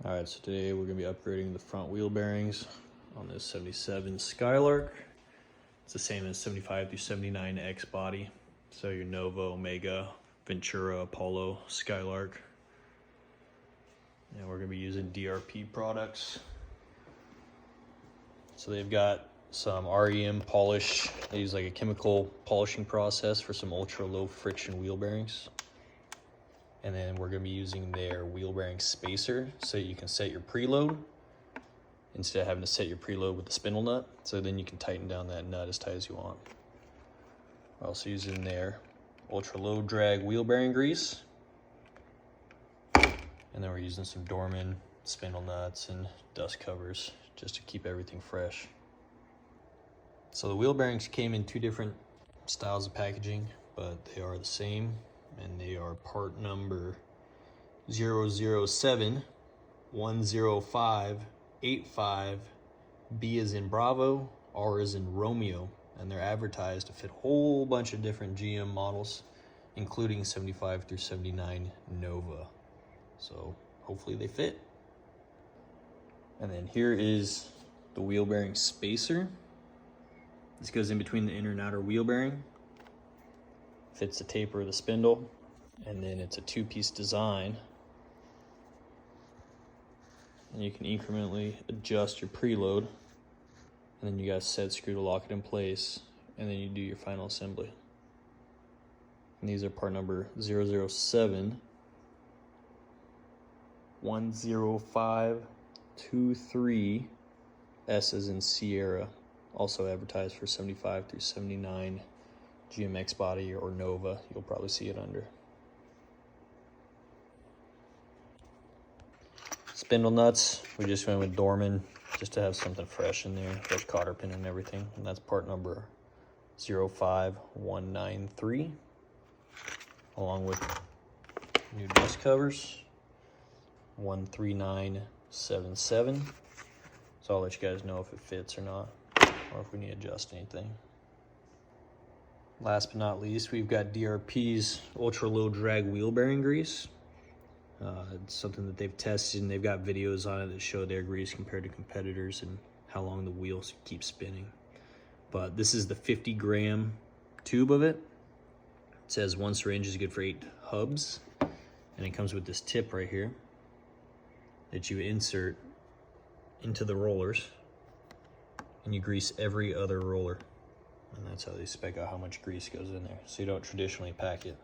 All right, so today we're gonna be upgrading the front wheel bearings on this 77 Skylark. It's the same as 75 through 79 X body. So your Nova, Omega, Ventura, Apollo, Skylark. And we're gonna be using DRP products. So they've got some REM polish. They use like a chemical polishing process for some ultra low friction wheel bearings. And then we're gonna be using their wheel bearing spacer so you can set your preload instead of having to set your preload with the spindle nut. So then you can tighten down that nut as tight as you want. We're also using their ultra low drag wheel bearing grease. And then we're using some Dorman spindle nuts and dust covers just to keep everything fresh. So the wheel bearings came in two different styles of packaging, but they are the same. And they are part number 007-10585, B as in Bravo, R as in Romeo. And they're advertised to fit a whole bunch of different GM models, including 75 through 79 Nova. So hopefully they fit. And then here is the wheel bearing spacer. This goes in between the inner and outer wheel bearing. Fits the taper of the spindle, and then it's a two-piece design. And you can incrementally adjust your preload, and then you got a set screw to lock it in place, and then you do your final assembly. And these are part number 007-10523, S as in Sierra, also advertised for 75 through 79 GMX body or Nova. You'll probably see it under. Spindle nuts, we just went with Dorman just to have something fresh in there, fresh cotter pin and everything. And that's part number 05193, along with new dust covers 13977. So I'll let you guys know if it fits or not, or if we need to adjust anything. Last but not least, we've got DRP's ultra low drag wheel bearing grease. It's something that they've tested, and they've got videos on it that show their grease compared to competitors and how long the wheels keep spinning. But this is the 50-gram tube of it. It says 1 syringe is good for 8 hubs, and it comes with this tip right here that you insert into the rollers, and you grease every other roller. And that's how they spec out how much grease goes in there, so you don't traditionally pack it.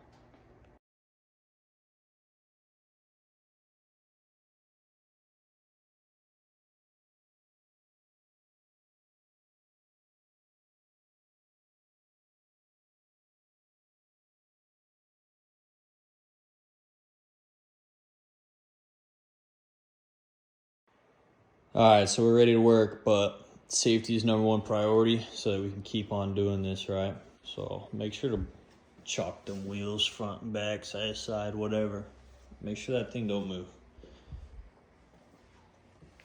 All right, so we're ready to work, but safety is #1 priority so that we can keep on doing this, right? So make sure to chalk them wheels front and back, side to side, whatever. Make sure that thing don't move.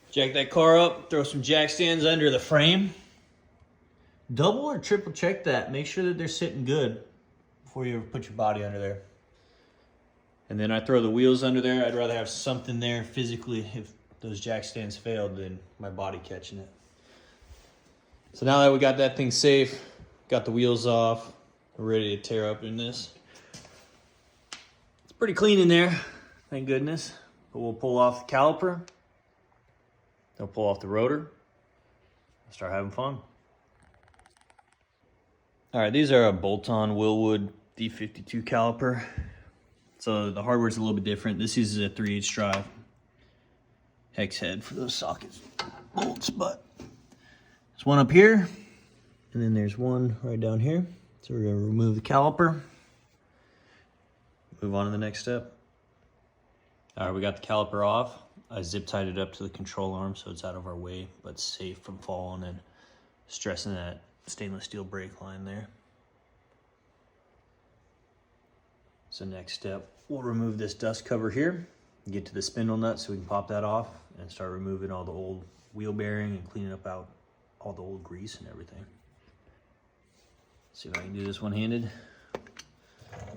Jack that car up, throw some jack stands under the frame. Double or triple check that. Make sure that they're sitting good before you ever put your body under there. And then I throw the wheels under there. I'd rather have something there physically if those jack stands failed than my body catching it. So now that we got that thing safe, got the wheels off, we're ready to tear up in this. It's pretty clean in there, thank goodness. But we'll pull off the caliper, then we'll pull off the rotor, and start having fun. All right, these are a bolt-on Willwood D52 caliper. So the hardware's a little bit different. This uses a 3/8 drive hex head for those sockets bolts, but there's one up here, and then there's one right down here. So we're gonna remove the caliper, move on to the next step. All right, we got the caliper off. I zip tied it up to the control arm so it's out of our way, but safe from falling and stressing that stainless steel brake line there. So next step, we'll remove this dust cover here, get to the spindle nut so we can pop that off and start removing all the old wheel bearing and cleaning up out all the old grease and everything. See if I can do this one-handed.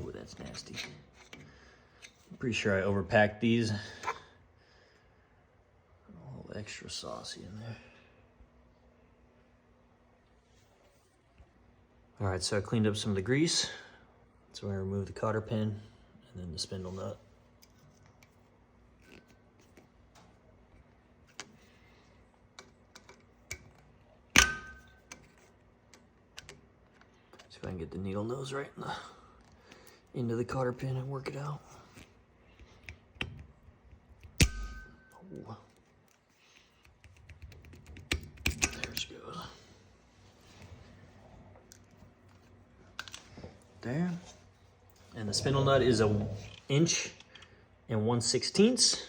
Oh, that's nasty. I'm pretty sure I overpacked these. extra saucy in there. All right, so I cleaned up some of the grease. So we're gonna remove the cotter pin and then the spindle nut. See if I can get the needle nose right into the cotter pin and work it out. Oh. There she goes. There. And the spindle nut is a 1 inch and 1/16.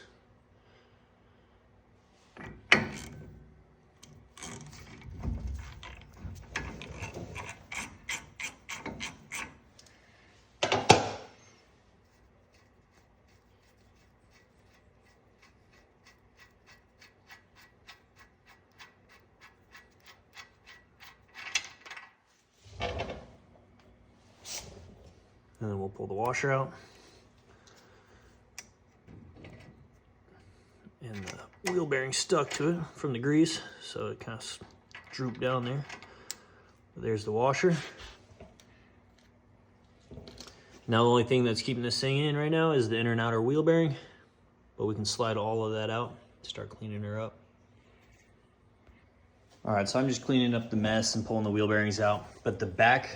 And then we'll pull the washer out. And the wheel bearing stuck to it from the grease, so it kind of drooped down there. There's the washer. Now the only thing that's keeping this thing in right now is the inner and outer wheel bearing, but we can slide all of that out, start cleaning her up. All right, so I'm just cleaning up the mess and pulling the wheel bearings out, but the back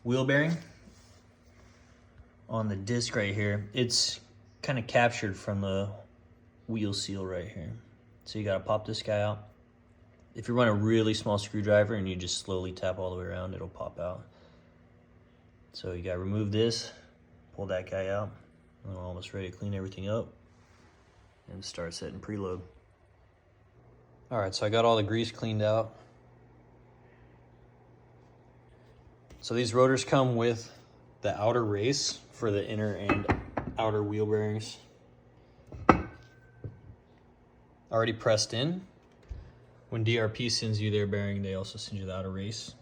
wheel bearing on the disc right here, it's kind of captured from the wheel seal right here. So you gotta pop this guy out. If you run a really small screwdriver and you just slowly tap all the way around, it'll pop out. So you gotta remove this, pull that guy out, and we're almost ready to clean everything up and start setting preload. All right, so I got all the grease cleaned out. So these rotors come with the outer race for the inner and outer wheel bearings already pressed in. When DRP sends you their bearing, they also send you the outer race.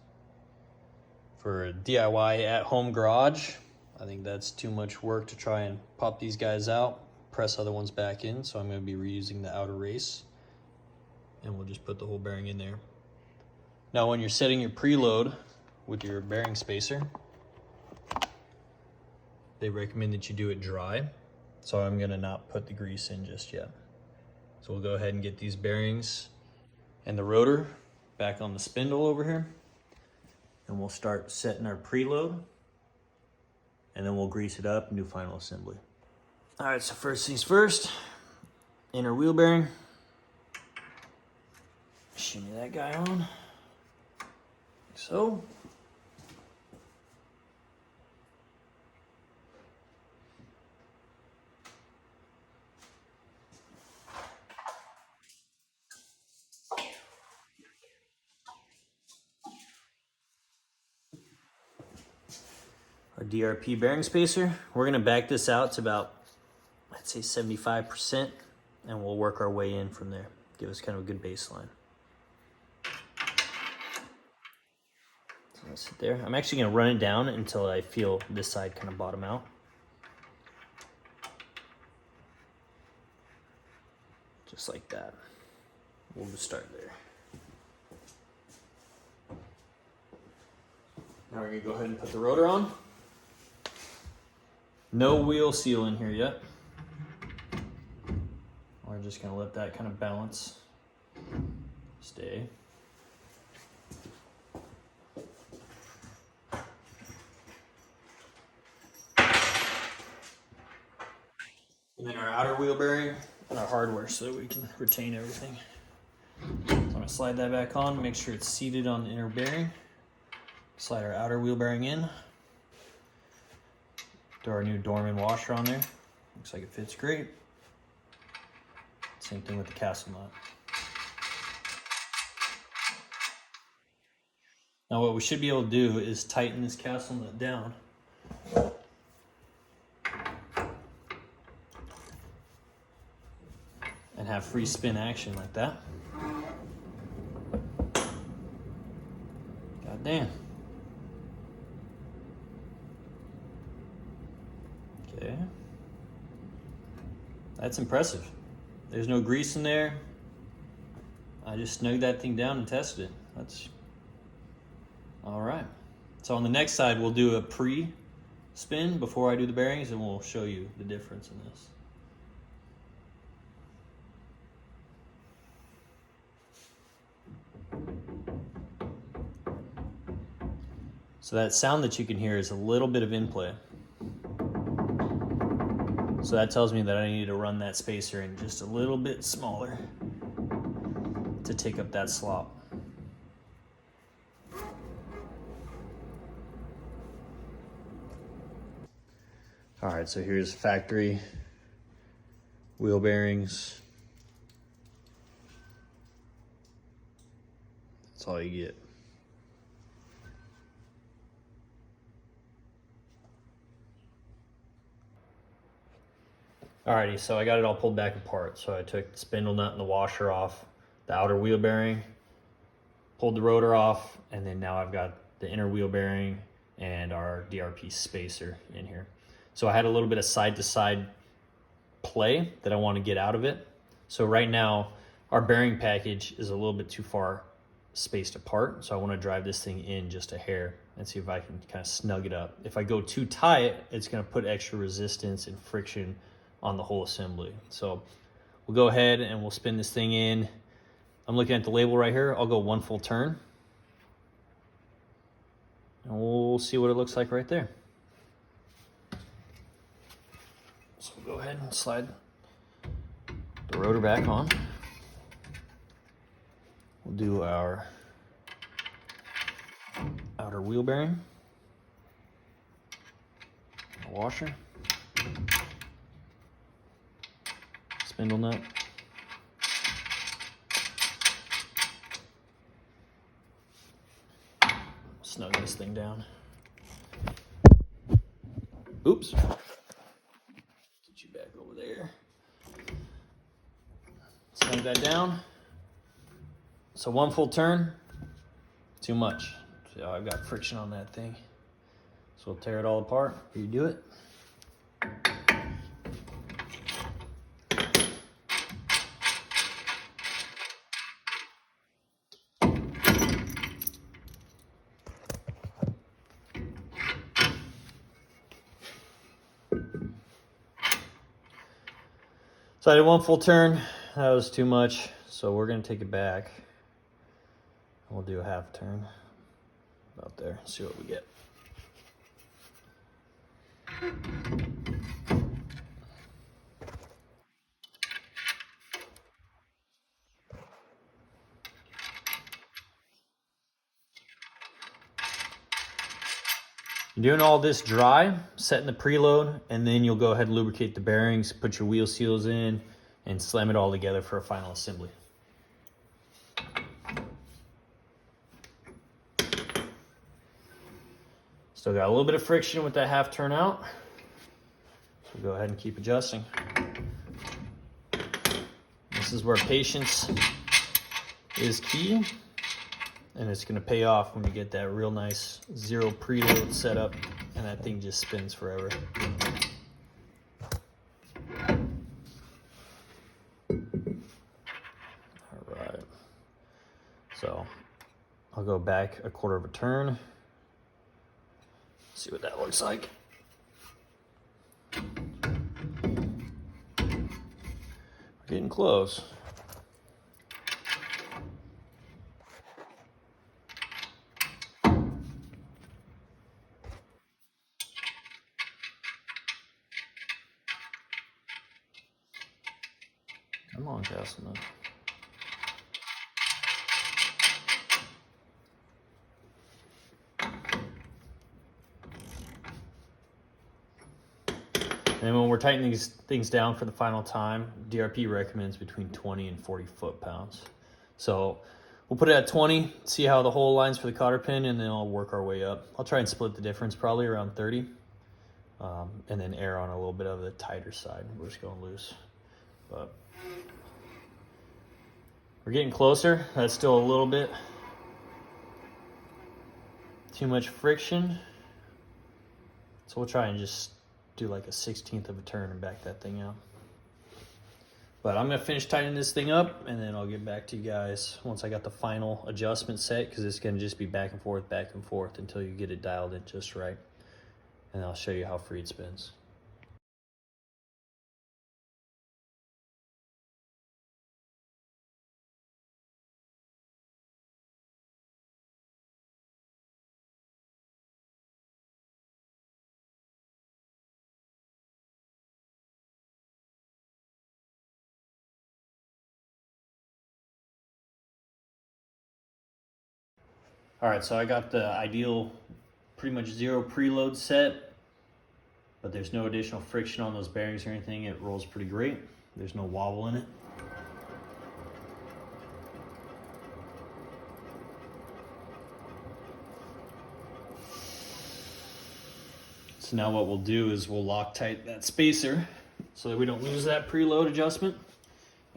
For a DIY at-home garage, I think that's too much work to try and pop these guys out, press other ones back in, so I'm going to be reusing the outer race, and we'll just put the whole bearing in there. Now when you're setting your preload with your bearing spacer, they recommend that you do it dry, so I'm gonna not put the grease in just yet. So we'll go ahead and get these bearings and the rotor back on the spindle over here, and we'll start setting our preload, and then we'll grease it up and do final assembly. All right, so first things first, inner wheel bearing. Shimmy that guy on, like so. Our DRP bearing spacer. We're gonna back this out to about, I'd say 75%, and we'll work our way in from there. Give us kind of a good baseline. So let's sit there. I'm actually gonna run it down until I feel this side kind of bottom out. Just like that. We'll just start there. Now we're gonna go ahead and put the rotor on. No wheel seal in here yet. We're just gonna let that kind of balance stay. And then our outer wheel bearing and our hardware so that we can retain everything. So I'm gonna slide that back on, make sure it's seated on the inner bearing. Slide our outer wheel bearing in. Throw our new Dorman washer on there. Looks like it fits great. Same thing with the castle nut. Now what we should be able to do is tighten this castle nut down. And have free spin action like that. God damn. Okay. That's impressive. There's no grease in there. I just snugged that thing down and tested it. That's all right. So on the next side, we'll do a pre-spin before I do the bearings, and we'll show you the difference in this. So that sound that you can hear is a little bit of in-play. So that tells me that I need to run that spacer in just a little bit smaller to take up that slop. All right, so here's factory wheel bearings. That's all you get. Alrighty, so I got it all pulled back apart. So I took the spindle nut and the washer off, the outer wheel bearing, pulled the rotor off, and then now I've got the inner wheel bearing and our DRP spacer in here. So I had a little bit of side-to-side play that I want to get out of it. So right now, our bearing package is a little bit too far spaced apart. So I want to drive this thing in just a hair and see if I can kind of snug it up. If I go too tight, it's going to put extra resistance and friction on the whole assembly. So we'll go ahead and we'll spin this thing in. I'm looking at the label right here. I'll go 1 full turn. And we'll see what it looks like right there. So we'll go ahead and slide the rotor back on. We'll do our outer wheel bearing, washer, spindle nut, snug this thing down. Oops. Get you back over there. Snug that down. So 1 full turn, too much. So I've got friction on that thing. So we'll tear it all apart, redo it. So I did 1 full turn, that was too much. So we're gonna take it back. We'll do a half turn about there, see what we get. You're doing all this dry, setting the preload, and then you'll go ahead and lubricate the bearings, put your wheel seals in, and slam it all together for a final assembly. Still got a little bit of friction with that half turn out. So go ahead and keep adjusting. This is where patience is key, and it's gonna pay off when we get that real nice zero preload set up and that thing just spins forever. All right, so I'll go back a quarter of a turn. See what that looks like. We're getting close. Come on, Castleman. And when we're tightening these things down for the final time, DRP recommends between 20 and 40 foot-pounds. So we'll put it at 20, see how the hole lines for the cotter pin, and then I'll work our way up. I'll try and split the difference, probably around 30, and then err on a little bit of the tighter side. We're just going loose. But we're getting closer. That's still a little bit too much friction. So we'll try and just do like a 1/16 of a turn and back that thing out. But I'm gonna finish tightening this thing up, and then I'll get back to you guys once I got the final adjustment set, because it's gonna just be back and forth until you get it dialed in just right. And I'll show you how free it spins. All right, so I got the ideal pretty much zero preload set, but there's no additional friction on those bearings or anything. It rolls pretty great. There's no wobble in it. So now what we'll do is we'll Loctite that spacer so that we don't lose that preload adjustment,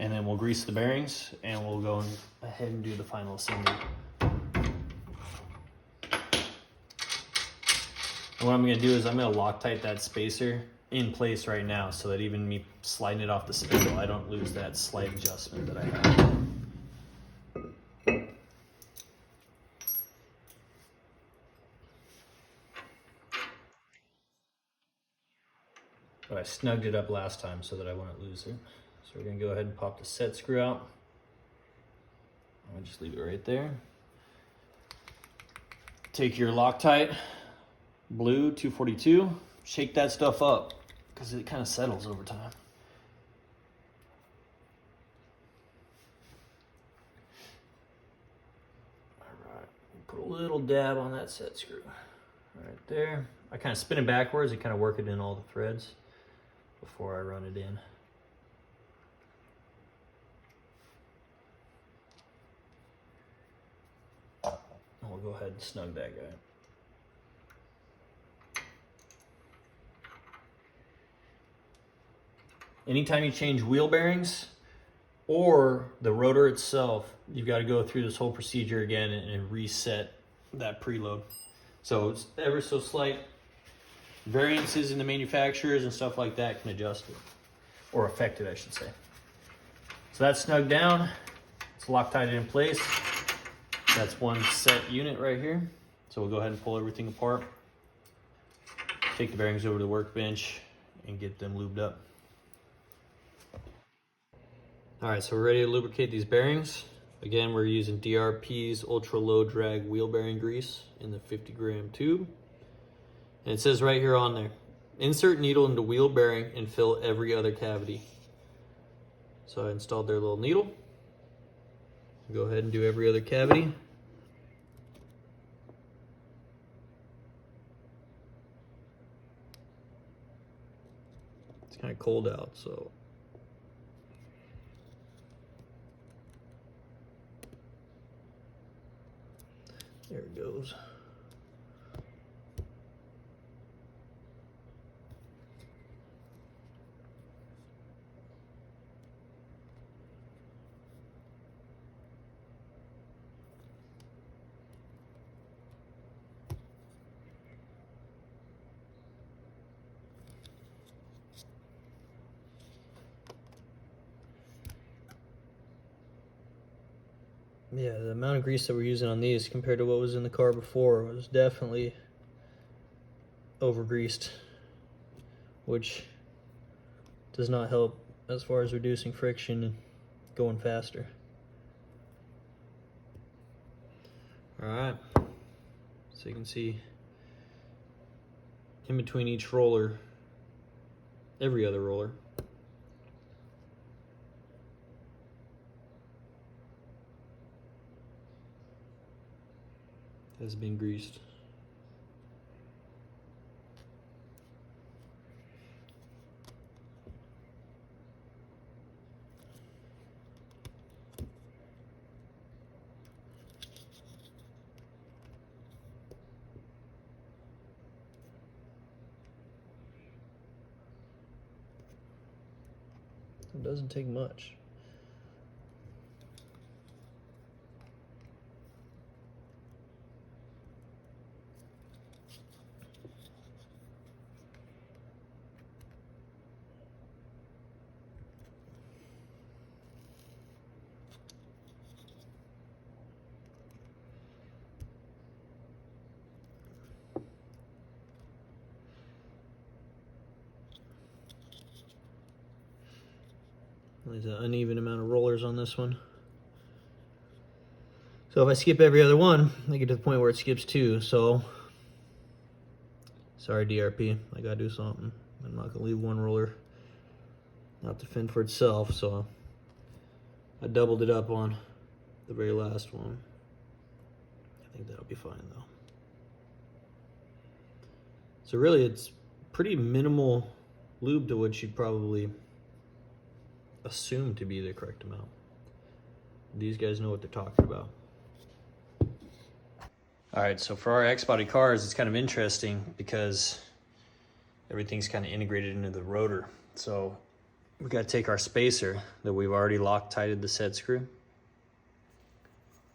and then we'll grease the bearings and we'll go ahead and do the final assembly. And what I'm gonna do is I'm gonna Loctite that spacer in place right now so that even me sliding it off the spindle, I don't lose that slight adjustment that I have. But I snugged it up last time so that I wouldn't lose it. So we're gonna go ahead and pop the set screw out. I'm gonna just leave it right there. Take your Loctite blue 242, shake that stuff up because it kind of settles over time. All right, put a little dab on that set screw right there. I kind of spin it backwards and kind of work it in all the threads before I run it in. And we'll go ahead and snug that guy. Anytime you change wheel bearings or the rotor itself, you've got to go through this whole procedure again and reset that preload. So it's ever so slight variances in the manufacturers and stuff like that can adjust it, or affect it, I should say. So that's snugged down. It's Loctited in place. That's one set unit right here. So we'll go ahead and pull everything apart, take the bearings over to the workbench, and get them lubed up. All right, so we're ready to lubricate these bearings. Again, we're using DRP's ultra low drag wheel bearing grease in the 50-gram tube. And it says right here on there, insert needle into wheel bearing and fill every other cavity. So I installed their little needle. Go ahead and do every other cavity. It's kind of cold out, so there it goes. Yeah, the amount of grease that we're using on these compared to what was in the car before was definitely over-greased, which does not help as far as reducing friction and going faster. All right, so you can see in between each roller, every other roller, has been greased. It doesn't take much. There's an uneven amount of rollers on this one. So if I skip every other one, I get to the point where it skips 2. So, sorry DRP, I gotta do something. I'm not gonna leave one roller not to fend for itself, so I doubled it up on the very last one. I think that'll be fine though. So really it's pretty minimal lube to what you'd probably assume to be the correct amount. These guys know what they're talking about. All right, so for our X-Body cars, it's kind of interesting because everything's kind of integrated into the rotor. So we got to take our spacer that we've already Loctited the set screw. And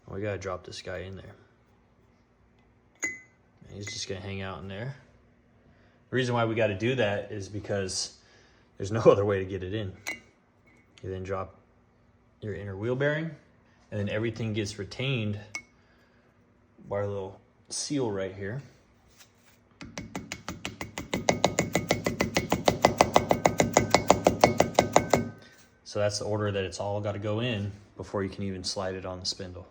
we got to drop this guy in there. And he's just going to hang out in there. The reason why we got to do that is because there's no other way to get it in. You then drop your inner wheel bearing, and then everything gets retained by our little seal right here. So that's the order that it's all got to go in before you can even slide it on the spindle.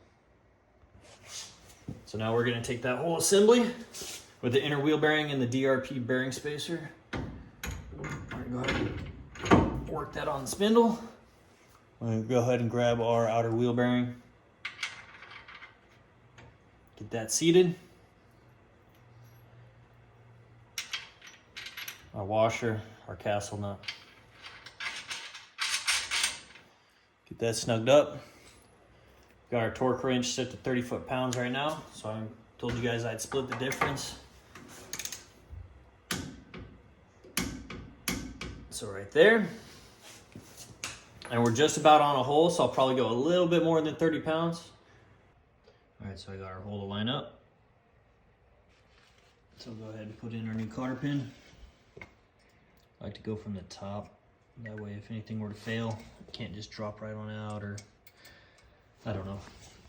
So now we're going to take that whole assembly with the inner wheel bearing and the DRP bearing spacer. We're going to go ahead and work that on the spindle. We're going to go ahead and grab our outer wheel bearing. Get that seated. Our washer, our castle nut. Get that snugged up. Got our torque wrench set to 30 foot-pounds right now. So I told you guys I'd split the difference. So right there. And we're just about on a hole, so I'll probably go a little bit more than 30 pounds. All right, so I got our hole to line up. So we'll go ahead and put in our new cotter pin. I like to go from the top. That way, if anything were to fail, it can't just drop right on out or, I don't know,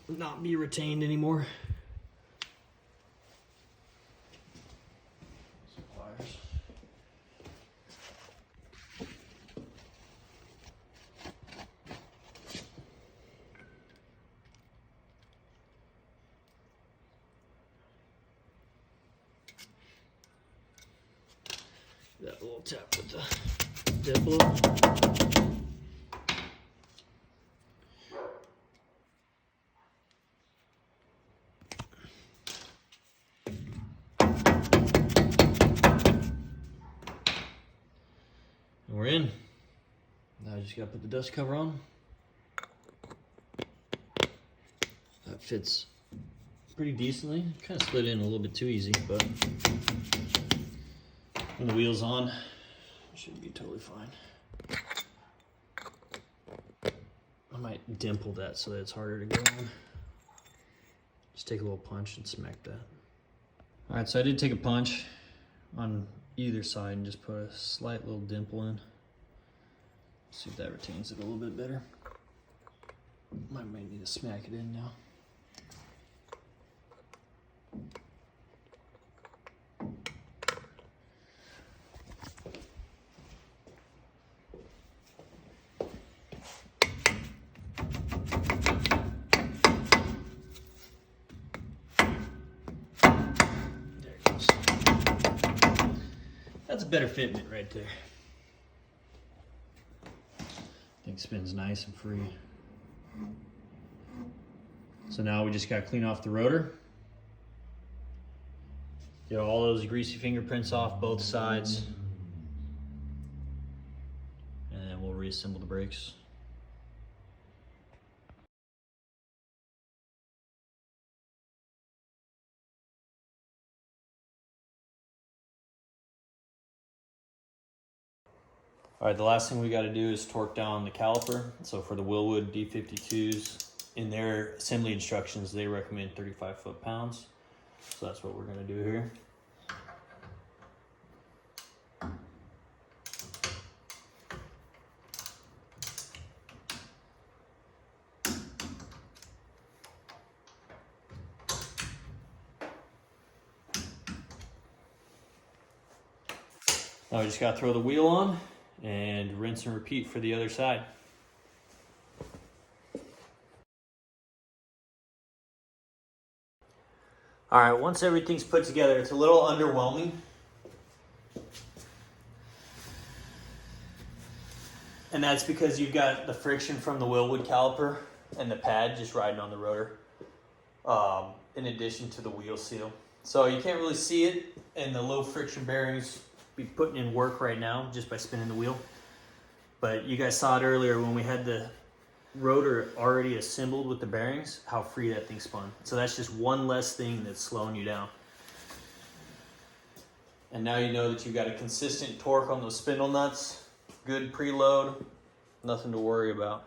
not be retained anymore. Some pliers. That little tap with the dead blow. And we're in. Now I just gotta put the dust cover on. That fits pretty decently. Kind of slid in a little bit too easy, but when the wheel's on, it should be totally fine. I might dimple that so that it's harder to go on. Just take a little punch and smack that. All right, so I did take a punch on either side and just put a slight little dimple in. See if that retains it a little bit better. Might need to smack it in now. That's a better fitment right there. I think spins nice and free. So now we just got to clean off the rotor. Get all those greasy fingerprints off both sides. And then we'll reassemble the brakes. All right, the last thing we got to do is torque down the caliper. So for the Willwood D52s, in their assembly instructions, they recommend 35 foot-pounds. So that's what we're going to do here. Now we just got to throw the wheel on and rinse and repeat for the other side. All right, once everything's put together, it's a little underwhelming. And that's because you've got the friction from the Willwood caliper and the pad just riding on the rotor, in addition to the wheel seal. So you can't really see it, and the low friction bearings be putting in work right now just by spinning the wheel. But you guys saw it earlier when we had the rotor already assembled with the bearings, how free that thing spun. So that's just one less thing that's slowing you down. And now you know that you've got a consistent torque on those spindle nuts, good preload, nothing to worry about.